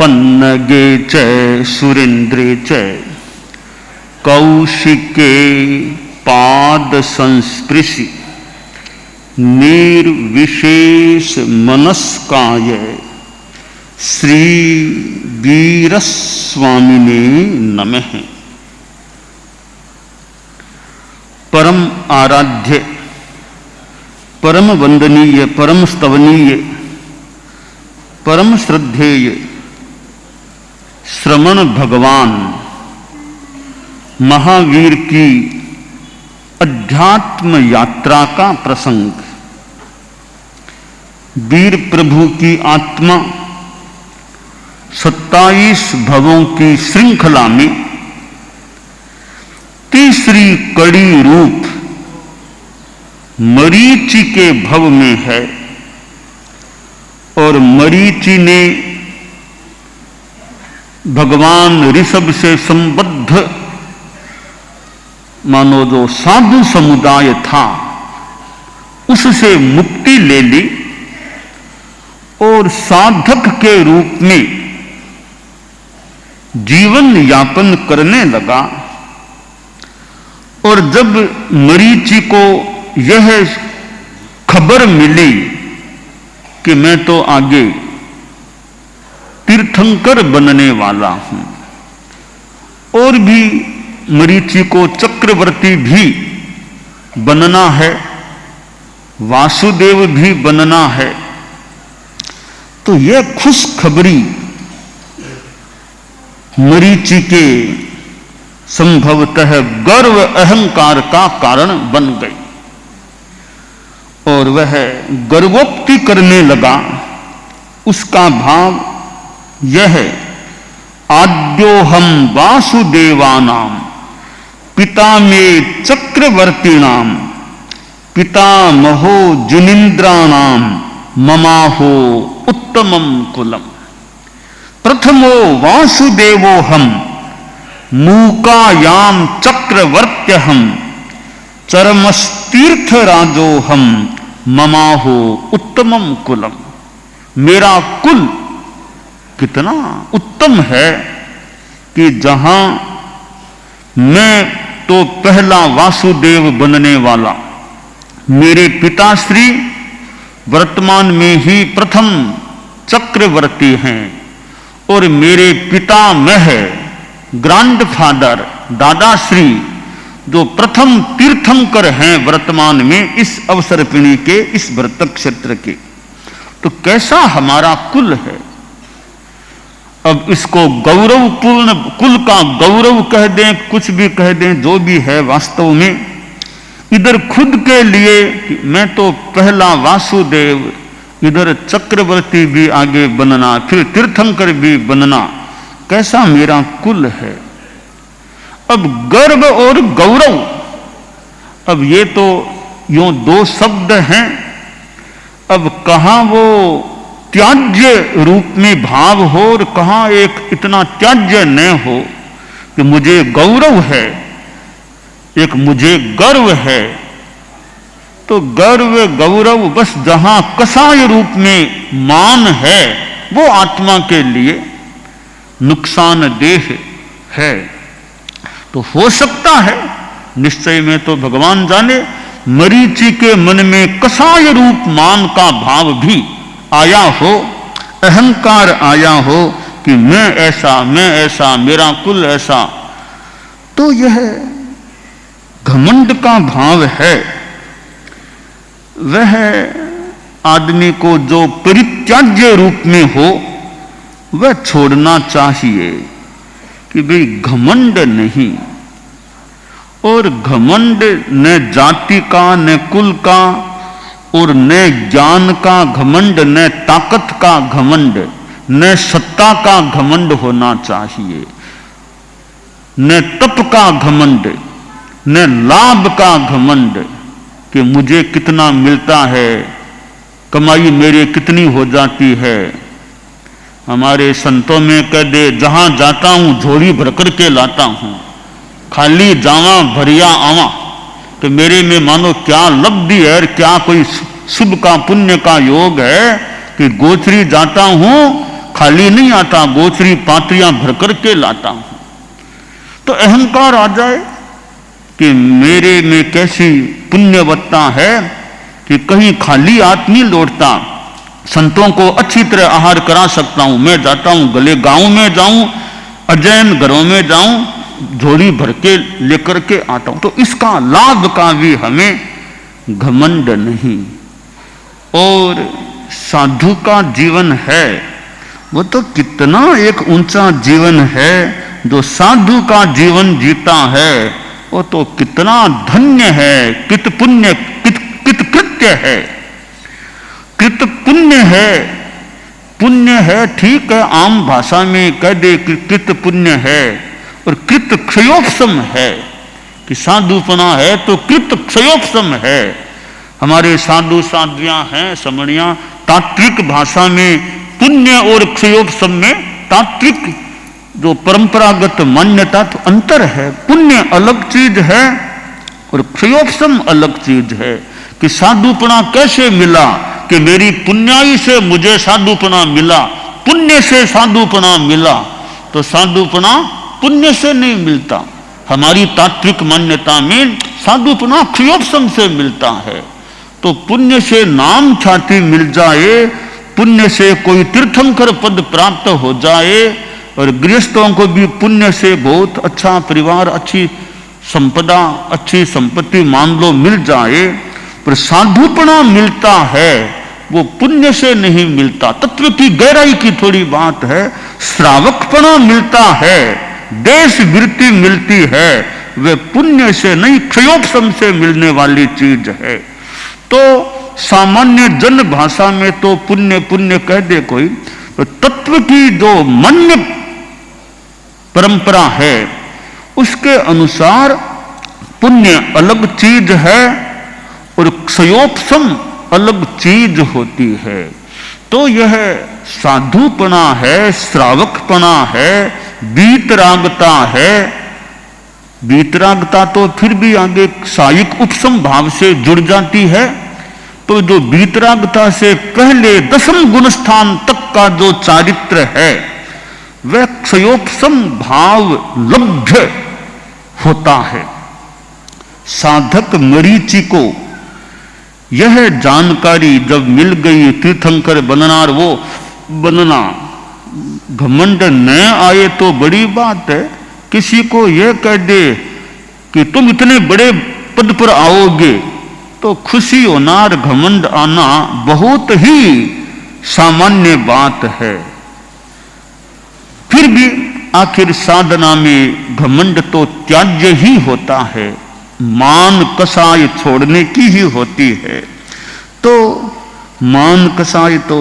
पन्नगे च सुरेन्द्रे च कौशिके पाद संस्पृशि निर्विशेष मनस्काय श्री वीरस्वामिने नमः। परम आराध्य, परम वंदनीय, परम स्तवनीय, परम श्रद्धेय श्रमण भगवान महावीर की अध्यात्म यात्रा का प्रसंग। वीर प्रभु की आत्मा 27 भवों की श्रृंखला में तीसरी कड़ी रूप मरीचि के भव में है और मरीचि ने भगवान ऋषभ से संबद्ध मानो जो साधु समुदाय था उससे मुक्ति ले ली और साधक के रूप में जीवन यापन करने लगा। और जब मरीचि को यह खबर मिली कि मैं तो आगे तीर्थंकर बनने वाला हूं और भी मरीचि को चक्रवर्ती भी बनना है, वासुदेव भी बनना है, तो यह खुशखबरी मरीचि के संभवतः गर्व अहंकार का कारण बन गई और वह गर्वोक्ति करने लगा। उसका भाव यह है, आद्योहम वासुदेवानाम पिता में चक्रवर्तीनाम पितामहो जुनिन्द्राणाम ममाहो उत्तमम कुलम। प्रथमो वासुदेवोहम मूकायाम चक्रवर्त्यहम चरमस्तीर्थराजोहम ममाहो उत्तमम कुलम। मेरा कुल कितना उत्तम है कि जहां मैं तो पहला वासुदेव बनने वाला, मेरे पिताश्री वर्तमान में ही प्रथम चक्रवर्ती हैं और मेरे पितामह ग्रैंडफादर दादाश्री जो प्रथम तीर्थंकर हैं वर्तमान में इस अवसर्पिणी के, इस व्रत क्षेत्र के, तो कैसा हमारा कुल है। अब इसको गौरवपूर्ण कुल का गौरव कह दें, कुछ भी कह दें, जो भी है, वास्तव में इधर खुद के लिए मैं तो पहला वासुदेव, इधर चक्रवर्ती भी आगे बनना, फिर तीर्थंकर भी बनना, कैसा मेरा कुल है। अब गर्व और गौरव, अब ये तो यूं दो शब्द हैं, अब कहां वो त्याज्य रूप में भाव हो और कहां एक इतना त्याज्य न हो कि मुझे गौरव है, एक मुझे गर्व है। तो गर्व गौरव बस जहां कसाय रूप में मान है वो आत्मा के लिए नुकसानदेह है। तो हो सकता है, निश्चय में तो भगवान जाने, मरीचि के मन में कसाय रूप मान का भाव भी आया हो, अहंकार आया हो कि मैं ऐसा, मेरा कुल ऐसा। तो यह घमंड का भाव है। वह आदमी को जो परित्याज्य रूप में हो वह छोड़ना चाहिए कि भाई घमंड नहीं। और घमंड न जाति का, न कुल का, और न ज्ञान का घमंड, न ताकत का घमंड, न सत्ता का घमंड होना चाहिए, न तप का घमंड, न लाभ का घमंड कि मुझे कितना मिलता है, कमाई मेरी कितनी हो जाती है। हमारे संतों में कह दे, जहां जाता हूं झोली भर करके लाता हूं, खाली जावा भरिया आवा। तो मेरे में मानो क्या लब्धि है और क्या कोई शुभ का पुण्य का योग है कि गोचरी जाता हूं खाली नहीं आता, गोचरी पात्रियां भर करके लाता हूं। तो अहंकार आ जाए कि मेरे में कैसी पुण्यवत्ता है कि कहीं खाली हाथ नहीं लौटता, संतों को अच्छी तरह आहार करा सकता हूं। मैं जाता हूं, गले गांव में जाऊं, अजैन घरों में जाऊं, झोली भर के लेकर के आता हूं। तो इसका लाभ का भी हमें घमंड नहीं। और साधु का जीवन है वो तो कितना एक ऊंचा जीवन है। जो साधु का जीवन जीता है वो तो कितना धन्य है, कित पुण्य, कित कृत्य है, कृत पुण्य है। पुण्य है ठीक है, आम भाषा में कह दे कि कृत पुण्य है, और कृत क्षयोपशम है कि साधुपना है तो कृत क्षयोपशम है। हमारे साधु साध्वियां हैं, समणियां, तात्विक भाषा में पुण्य और क्षयोपशम में तात्विक जो परंपरागत मान्यता तो अंतर है। पुण्य अलग चीज है और क्षयोपशम अलग चीज है। कि साधुपना कैसे मिला, कि मेरी पुण्याई से मुझे साधुपना मिला, पुण्य से साधुपना मिला। तो साधुपना पुण्य से नहीं मिलता। हमारी तात्विक मान्यता में साधुपना क्षयोपशम से मिलता है। तो पुण्य से नाम ख्याति मिल जाए, पुण्य से कोई तीर्थंकर पद प्राप्त हो जाए, और गृहस्थों को भी पुण्य से बहुत अच्छा परिवार, अच्छी संपदा, अच्छी संपत्ति मान लो मिल जाए, पर साधुपना मिलता है वो पुण्य से नहीं मिलता। तत्व की गहराई की थोड़ी बात है। श्रावकपना मिलता है, देश वृत्ति मिलती है, वे पुण्य से नहीं क्षयोपशम से मिलने वाली चीज है। तो सामान्य जन भाषा में तो पुण्य पुण्य कह दे कोई, तो तत्व की जो मान्य परंपरा है उसके अनुसार पुण्य अलग चीज है और क्षयोपशम अलग चीज होती है। तो यह साधुपना है, श्रावकपना है, वीतरागता है। वीतरागता तो फिर भी आगे सायिक उपशम भाव से जुड़ जाती है। तो जो वीतरागता से पहले दशम गुणस्थान तक का जो चारित्र है वह क्षयोपशम भाव लब्ध होता है। साधक मरीचि को यह जानकारी जब मिल गई, तीर्थंकर बनना और वो बनना, घमंड न आए तो बड़ी बात है। किसी को यह कह दे कि तुम इतने बड़े पद पर आओगे तो खुशी होना और घमंड आना बहुत ही सामान्य बात है। फिर भी आखिर साधना में घमंड तो त्याज्य ही होता है, मान कसाय छोड़ने की ही होती है। तो मान कसाय तो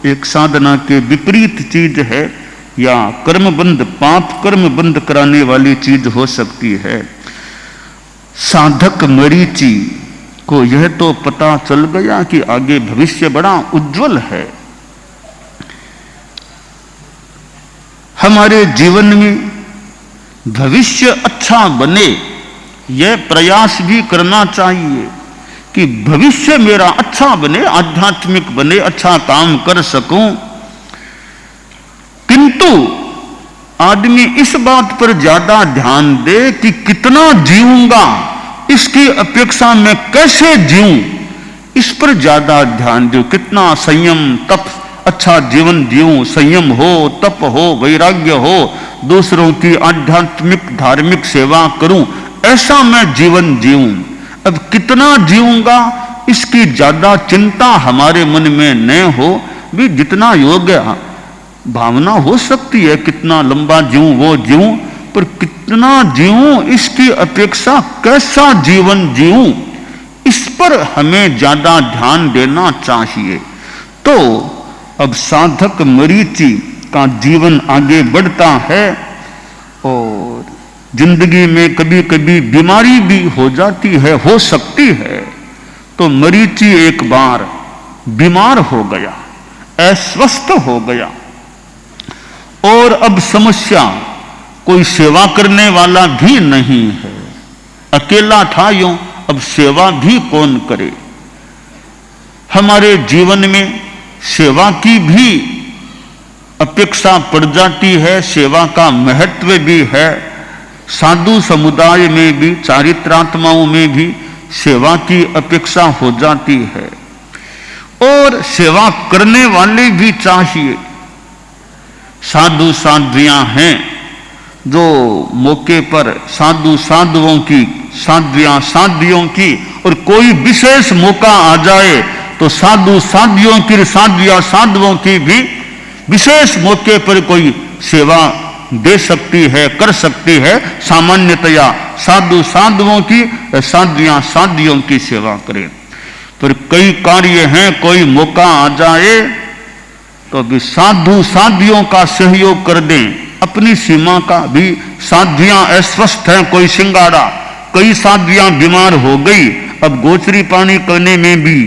एक साधना के विपरीत चीज है, या कर्मबंध, पाप कर्म बंद कराने वाली चीज हो सकती है। साधक मरीचि को यह तो पता चल गया कि आगे भविष्य बड़ा उज्जवल है। हमारे जीवन में भविष्य अच्छा बने, यह प्रयास भी करना चाहिए कि भविष्य मेरा अच्छा बने, आध्यात्मिक बने, अच्छा काम कर सकूं। किंतु आदमी इस बात पर ज्यादा ध्यान दे कि कितना जीऊंगा, इसकी अपेक्षा में कैसे जीऊं, इस पर ज्यादा ध्यान दो। कितना संयम, तप, अच्छा जीवन जीऊं, संयम हो, तप हो, वैराग्य हो, दूसरों की आध्यात्मिक धार्मिक सेवा करूं, ऐसा मैं जीवन जीऊं। अब कितना जीऊंगा इसकी ज्यादा चिंता हमारे मन में न हो, भी जितना योग्य भावना हो सकती है, कितना लंबा जीऊं वो जीऊं, पर कितना जीऊं इसकी अपेक्षा कैसा जीवन जीऊं, इस पर हमें ज्यादा ध्यान देना चाहिए। तो अब साधक मरीचि का जीवन आगे बढ़ता है और जिंदगी में कभी कभी बीमारी भी हो जाती है, हो सकती है। तो मरीचि एक बार बीमार हो गया, अस्वस्थ हो गया, और अब समस्या कोई सेवा करने वाला भी नहीं है, अकेला था यूं, अब सेवा भी कौन करे। हमारे जीवन में सेवा की भी अपेक्षा पड़ जाती है, सेवा का महत्व भी है। साधु समुदाय में भी, चारित्रात्माओं में भी सेवा की अपेक्षा हो जाती है और सेवा करने वाले भी चाहिए। साधु साध्वियां हैं जो मौके पर साधु साधुओं की, साध्वियां साध्वियों की, और कोई विशेष मौका आ जाए तो साधु साध्वियों की, साध्वियां साधुओं की भी विशेष मौके पर कोई सेवा दे सकती है, कर सकती है। सामान्यतया साधु साधुओं की, साध्वियां साध्वियों की सेवा करें। पर कई कार्य हैं, कोई मौका आ जाए तो भी साधु साध्वियों का सहयोग कर दें, अपनी सीमा का भी। साध्वियां अस्वस्थ हैं, कोई सिंगाड़ा, कई साध्वियां बीमार हो गई, अब गोचरी पानी करने में भी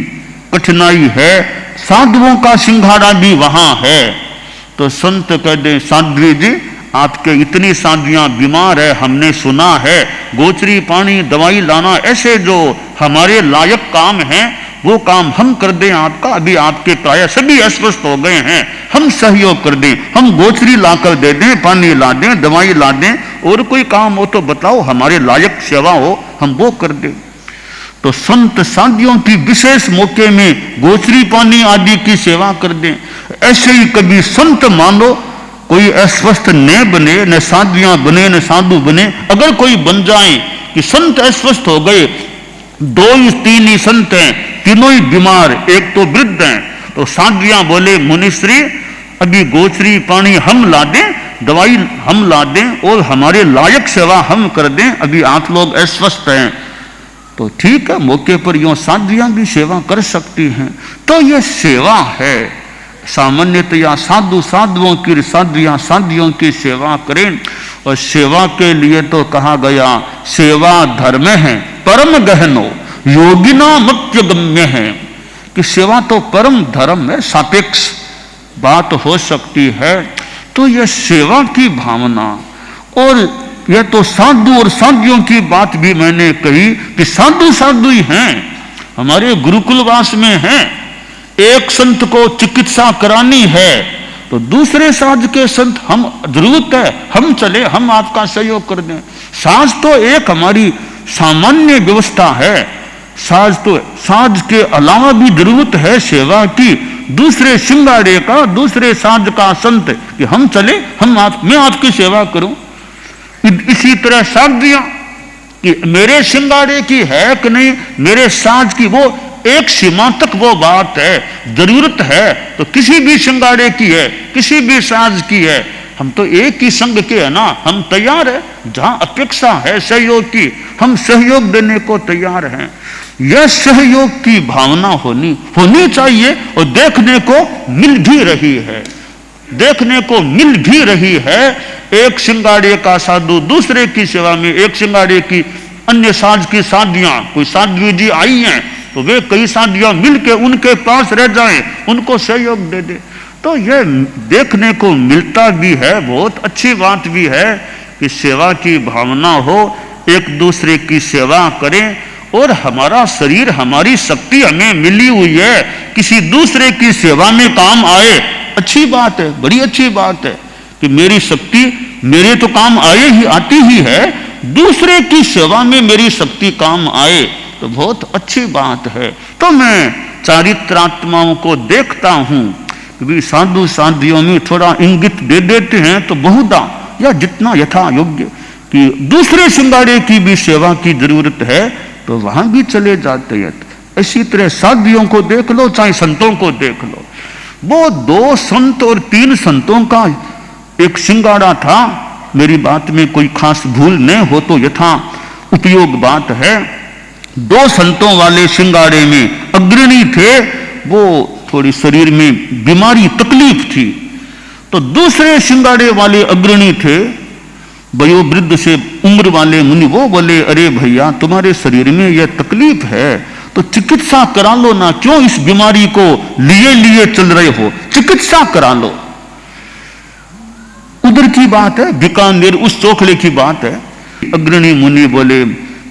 कठिनाई है, साधुओं का सिंगाड़ा भी वहां है, तो संत कह दे साध्वी जी आपके इतनी साध्वियां बीमार है, हमने सुना है, गोचरी पानी दवाई लाना ऐसे जो हमारे लायक काम हैं वो काम हम कर दें आपका। अभी आपके प्राय सभी अस्वस्थ हो गए हैं, हम सहयोग कर दें, हम गोचरी लाकर दे दें, पानी ला दें, दवाई ला दें, और कोई काम हो तो बताओ, हमारे लायक सेवा हो हम वो कर दें। तो संत साध्वियों की विशेष मौके में गोचरी पानी आदि की सेवा कर दें। ऐसे ही कभी संत मानो कोई अस्वस्थ न बने, न साध्वियां बने, न साधु बने, अगर कोई बन जाए कि संत अस्वस्थ हो गए, 2-3 ही संत हैं, तीनों ही बीमार, एक तो वृद्ध हैं, तो साध्वियां बोले मुनिश्री अभी गोचरी पानी हम ला दें, दवाई हम ला दें और हमारे लायक सेवा हम कर दें, अभी आप लोग अस्वस्थ हैं, तो ठीक है, मौके पर यूं साध्वियां भी सेवा कर सकती हैं। तो यह सेवा है। सामान्यतया साधु साधुओं की, साध्वियां साध्वियों की सेवा करें। और सेवा के लिए तो कहा गया सेवा धर्म है परम गहनो योगिना मत्यगम्य है, कि सेवा तो परम धर्म है, सापेक्ष बात हो सकती है। तो यह सेवा की भावना, और यह तो साधु और साध्वियों की बात भी मैंने कही कि साधु साधु ही हैं, हमारे गुरुकुलवास में हैं। एक संत को चिकित्सा करानी है तो दूसरे साज के संत, हम जरूरत है हम चले, हम आपका सहयोग कर दें। साज तो एक हमारी सामान्य व्यवस्था है, साज के अलावा भी जरूरत है सेवा की, दूसरे सिंगाड़े का, दूसरे साज का संत कि हम चले, मैं आपकी सेवा करूं। इसी तरह साध्वियां कि मेरे सिंगाड़े की है कि नहीं, मेरे साज की, वो एक सीमा तक वो बात है, जरूरत है तो किसी भी सिंगाड़े की है, किसी भी साज की है, हम तो एक ही संग के है ना, हम तैयार है। जहां अपेक्षा है सहयोग की, हम सहयोग देने को तैयार हैं। यह सहयोग की भावना होनी चाहिए और देखने को मिल भी रही है, देखने को मिल भी रही है। एक सिंगाड़े का साधु दूसरे की सेवा में, एक सिंगाड़े की अन्य साज की साध्वियां, कोई साध्वी जी आई हैं तो वे कई साध्वियां मिलके उनके पास रह जाएं, उनको सहयोग दे दे, तो यह देखने को मिलता भी है। बहुत अच्छी बात भी है कि सेवा की भावना हो, एक दूसरे की सेवा करें, और हमारा शरीर, हमारी शक्ति हमें मिली हुई है, किसी दूसरे की सेवा में काम आए, अच्छी बात है, बड़ी अच्छी बात है कि मेरी शक्ति मेरे तो काम आती ही है, दूसरे की सेवा में मेरी शक्ति काम आए तो बहुत अच्छी बात है। तो मैं चारित्रात्माओं को देखता हूं कि साधु साध्वियों में थोड़ा इंगित दे देते हैं तो बहुधा या जितना यथा योग्य कि दूसरे सिंगाड़े की भी सेवा की जरूरत है तो वहां भी चले जाते हैं। इसी तरह साध्वियों को देख लो, चाहे संतों को देख लो, वो 2 संत और 3 संतों का एक सिंगाड़ा था। मेरी बात में कोई खास भूल नहीं हो तो यथा उपयोग बात है। 2 संतों वाले सिंगाड़े में अग्रणी थे, वो थोड़ी शरीर में बीमारी तकलीफ थी, तो दूसरे सिंगाड़े वाले अग्रणी थे वयोवृद्ध से उम्र वाले मुनि, वो बोले अरे भैया तुम्हारे शरीर में यह तकलीफ है तो चिकित्सा करा लो ना, क्यों इस बीमारी को लिए चल रहे हो, चिकित्सा करा लो। उधर की बात है, बीकानेर उस चौखड़े की बात है। अग्रणी मुनि बोले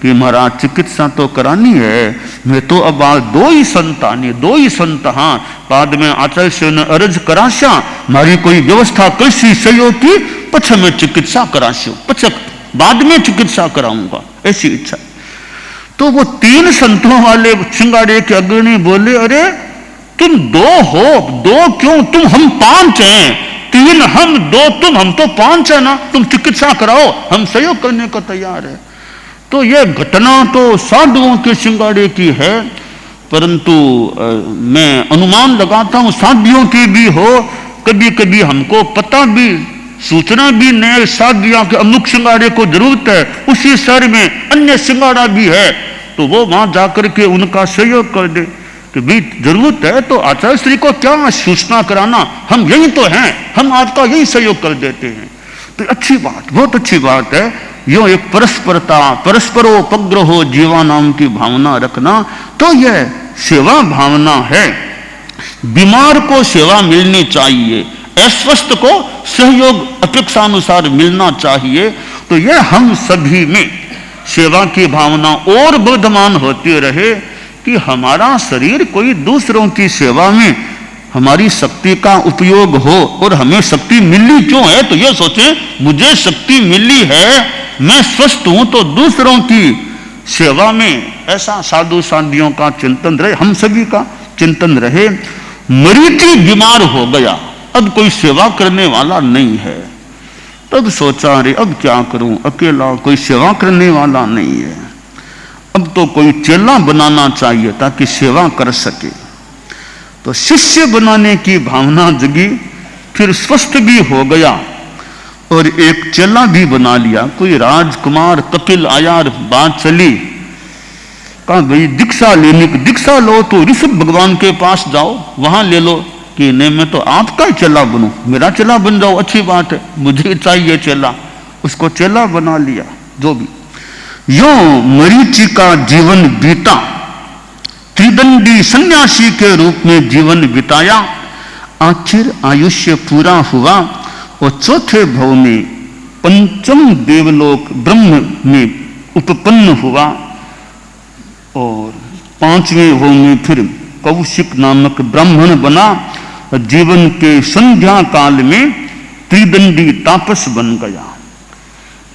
कि महाराज चिकित्सा तो करानी है, मैं तो अब दो ही संत हाँ बाद में आचार्य ने अर्ज कराशा मारी कोई व्यवस्था कैसी सहयोग की पछ मैं चिकित्सा कराशू पछ बाद में चिकित्सा कराऊंगा, ऐसी इच्छा। तो वो 3 संतों वाले सिंगाड़े के अग्रणी बोले, अरे तुम 2 हो, 2 क्यों, तुम हम 5 हैं, 3 हम 2 तुम, हम तो 5 है ना, तुम चिकित्सा कराओ, हम सहयोग करने को तैयार है। तो ये घटना तो साधुओं के सिंगाड़े की है, परंतु मैं अनुमान लगाता हूं साधियों की भी हो, कभी कभी हमको पता भी सूचना भी नहीं साधियों के अमुक सिंगाड़े को जरूरत है, उसी शहर में अन्य सिंगाड़ा भी है, तो वो वहां जाकर के उनका सहयोग कर दे कि भाई जरूरत है तो आचार्य श्री को क्या सूचना कराना, हम यही तो हैं, हम आपका यही सहयोग कर देते हैं। तो अच्छी बात, बहुत अच्छी बात है। यो एक परस्परता, परस्परोपग्रहो जीवा नाम की भावना रखना, तो यह सेवा भावना है। बीमार को सेवा मिलनी चाहिए, अस्वस्थ को सहयोग अपेक्षानुसार मिलना चाहिए। तो यह हम सभी में सेवा की भावना और वर्धमान होती रहे कि हमारा शरीर कोई दूसरों की सेवा में हमारी शक्ति का उपयोग हो। और हमें शक्ति मिली क्यों है, तो यह सोचें मुझे शक्ति मिली है, मैं स्वस्थ हूं, तो दूसरों की सेवा में ऐसा साधु साधियों का चिंतन रहे, हम सभी का चिंतन रहे। मरीची बीमार हो गया, अब कोई सेवा करने वाला नहीं है, तब सोचा अरे अब क्या करूं, अकेला कोई सेवा करने वाला नहीं है, अब तो कोई चेला बनाना चाहिए ताकि सेवा कर सके। तो शिष्य बनाने की भावना जगी, फिर स्वस्थ भी हो गया और एक चेला भी बना लिया। कोई राजकुमार कपिल आया, बात चली, कहा भाई दीक्षा लेने की, दीक्षा लो तो ऋषभ भगवान के पास जाओ, वहां ले लो। कि नहीं मैं तो आपका ही चेला बनूं, मेरा चेला बन जाओ, अच्छी बात है, मुझे चाहिए चेला, उसको चेला बना लिया। जो भी यो मरीचि का जीवन बीता, त्रिदंडी सन्यासी के रूप में जीवन बिताया, आखिर आयुष्य पूरा हुआ और चौथे भव में पंचम देवलोक ब्रह्म में उपपन्न हुआ और 5वें भव में फिर कौशिक नामक ब्राह्मण बना। जीवन के संध्या काल में त्रिदंडी तापस बन गया।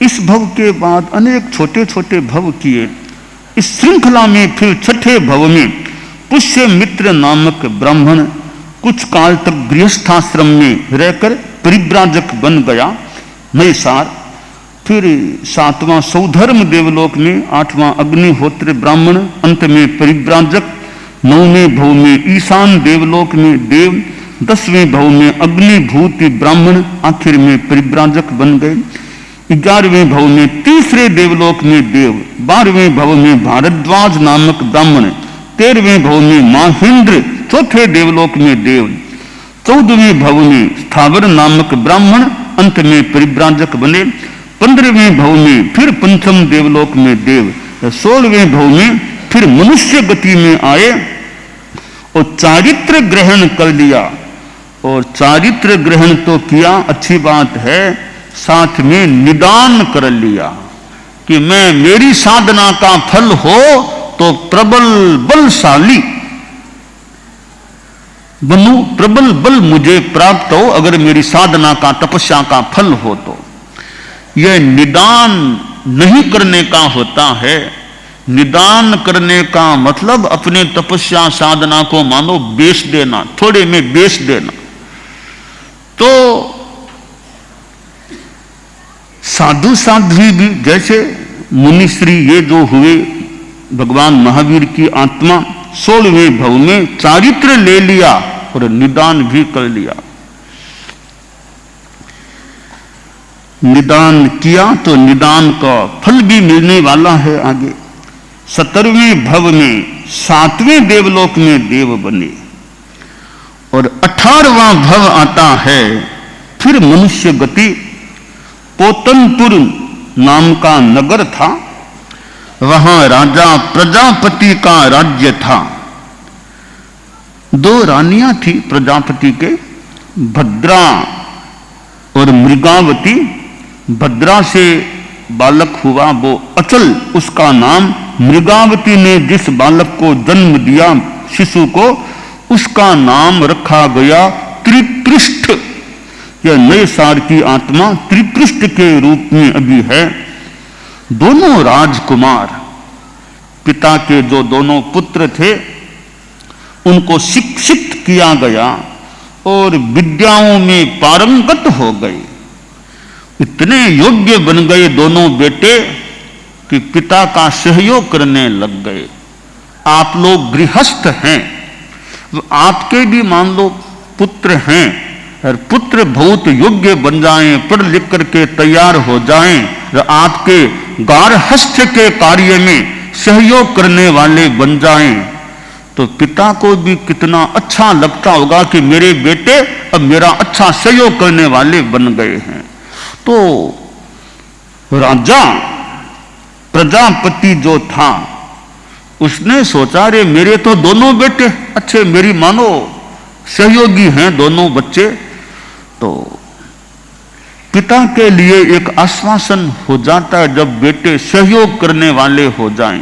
इस भव के बाद अनेक छोटे छोटे भव किए। इस श्रृंखला में फिर 6ठे भव में पुष्य मित्र नामक ब्राह्मण कुछ काल तक गृहस्थाश्रम में रहकर परिव्राजक बन गया, नैसार। फिर 7वां सौधर्म देवलोक में 8वां अग्निहोत्र ब्राह्मण, अंत में परिव्राजक। 9वें भव में ईशान देवलोक में देव, 10वें भव में अग्निभूति ब्राह्मण, आखिर में परिव्राजक बन गए। 11वें भव में तीसरे देवलोक में देव, 12वें भव में भारद्वाज नामक ब्राह्मण, 13वें भव में महेंद्र, चौथे देवलोक में देव, 14वें भव में स्थावर नामक ब्राह्मण, अंत में परिव्राजक बने। 15वें भव में फिर पंचम देवलोक में देव, 16वें भव में फिर मनुष्य गति में आए और चारित्र ग्रहण कर लिया। और चारित्र ग्रहण तो किया, अच्छी बात है, साथ में निदान कर लिया कि मैं, मेरी साधना का फल हो तो प्रबल बलशाली बनूं, प्रबल बल मुझे प्राप्त हो अगर मेरी साधना का तपस्या का फल हो तो। यह निदान नहीं करने का होता है। निदान करने का मतलब अपने तपस्या साधना को मानो बेच देना, थोड़े में बेच देना। तो साधु साध्वी भी जैसे मुनिश्री ये जो हुए, भगवान महावीर की आत्मा 16वें भव में चारित्र ले लिया और निदान भी कर लिया। निदान किया तो निदान का फल भी मिलने वाला है आगे। 17वें भव में 7वें देवलोक में देव बने और 18वां भव आता है फिर मनुष्य गति। पोतनपुर नाम का नगर था, वहां राजा प्रजापति का राज्य था। 2 रानियां थी प्रजापति के, भद्रा और मृगावती। भद्रा से बालक हुआ वो अचल, उसका नाम मृगावती ने जिस बालक को जन्म दिया शिशु को, उसका नाम रखा गया त्रिपृष्ठ। यह नए सार की आत्मा त्रिपृष्ठ के रूप में अभी है। दोनों राजकुमार, पिता के जो दोनों पुत्र थे, उनको शिक्षित किया गया और विद्याओं में पारंगत हो गए। इतने योग्य बन गए दोनों बेटे कि पिता का सहयोग करने लग गए। आप लोग गृहस्थ हैं, आपके भी मान लो पुत्र हैं, और पुत्र बहुत योग्य बन जाएं, पढ़ लिख करके तैयार हो जाएं, और आपके गार्हस्थ्य के कार्य में सहयोग करने वाले बन जाएं, तो पिता को भी कितना अच्छा लगता होगा कि मेरे बेटे अब मेरा अच्छा सहयोग करने वाले बन गए हैं। तो राजा प्रजापति जो था, उसने सोचा रे मेरे तो दोनों बेटे अच्छे, मेरी मानो सहयोगी हैं दोनों बच्चे, तो पिता के लिए एक आश्वासन हो जाता है जब बेटे सहयोग करने वाले हो जाएं।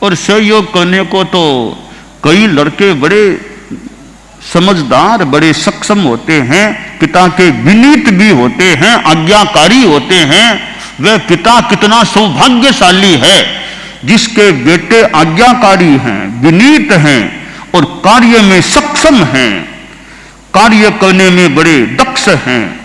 और सहयोग करने को तो कई लड़के बड़े समझदार, बड़े सक्षम होते हैं, पिता के विनीत भी होते हैं, आज्ञाकारी होते हैं। वह पिता कितना सौभाग्यशाली है जिसके बेटे आज्ञाकारी हैं, विनीत हैं और कार्य में सक्षम हैं, कार्य करने में बड़े दक्ष हैं।